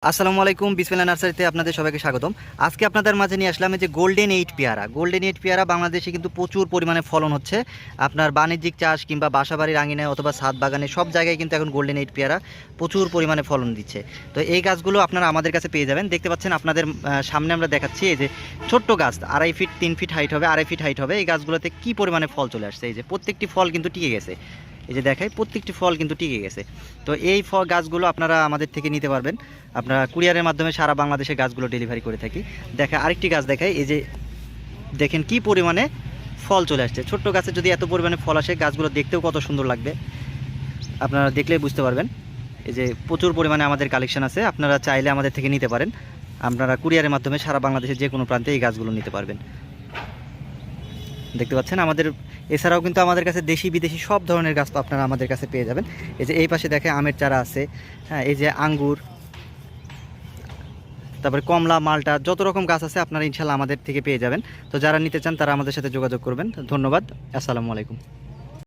আসসালামু আলাইকুম, বিসমিল্লাহ নার্সারিতে আপনাদের সবাইকে স্বাগতম। আজকে আপনাদের মাঝে নিয়ে আসলাম এই যে গোল্ডেন এইট পেয়ারা। গোল্ডেন এইট পেয়ারা বাংলাদেশে কিন্তু প্রচুর পরিমাণে ফলন হচ্ছে। আপনার বাণিজ্যিক চাষ কিংবা বাসাবাড়ির আঙিনায় অথবা ছাদ বাগানে সব জায়গায় কিন্তু এখন গোল্ডেন এইট পেয়ারা প্রচুর পরিমাণে ফলন দিচ্ছে। তো এই গাছগুলো আপনারা আমাদের কাছে পেয়ে যাবেন। দেখতে পাচ্ছেন আপনাদের সামনে আমরা দেখাচ্ছি এই যে ছোট্ট গাছ, 2.5 ফিট 3 ফিট হাইট হবে, 2.5 ফিট হাইট হবে। এই গাছগুলোতে কী পরিমাণে ফল চলে আসছে, এই যে প্রত্যেকটি ফল কিন্তু টিকে গেছে। এই যে দেখাই প্রত্যেকটি ফল কিন্তু টিকে গেছে। তো এই গাছগুলো আপনারা আমাদের থেকে নিতে পারবেন। আপনারা কুরিয়ারের মাধ্যমে সারা বাংলাদেশে গাছগুলো ডেলিভারি করে থাকি। আরেকটি গাছ দেখাই, এই যে দেখেন কি পরিমাণে ফল চলে আসছে। ছোট্ট গাছে যদি এত পরিমাণে ফল আসে, গাছগুলো দেখতেও কত সুন্দর লাগবে, আপনারা দেখলেই বুঝতে পারবেন। এই যে প্রচুর পরিমাণে আমাদের কালেকশন আছে, আপনারা চাইলে আমাদের থেকে নিতে পারেন। আপনারা কুরিয়ারের মাধ্যমে সারা বাংলাদেশের যে কোনো প্রান্তে এই গাছগুলো নিতে পারবেন। দেখতে পাচ্ছেন আমাদের এছাড়াও কিন্তু আমাদের কাছে দেশি বিদেশি সব ধরনের গাছ আপনারা আমাদের কাছে পেয়ে যাবেন। এই যে এই পাশে দেখে আমের চারা আছে, হ্যাঁ, এই যে আঙ্গুর, তারপরে কমলা, মালটা, যত রকম গাছ আছে আপনারা ইনশাল্লাহ আমাদের থেকে পেয়ে যাবেন। তো যারা নিতে চান তারা আমাদের সাথে যোগাযোগ করবেন। ধন্যবাদ, আসসালামু আলাইকুম।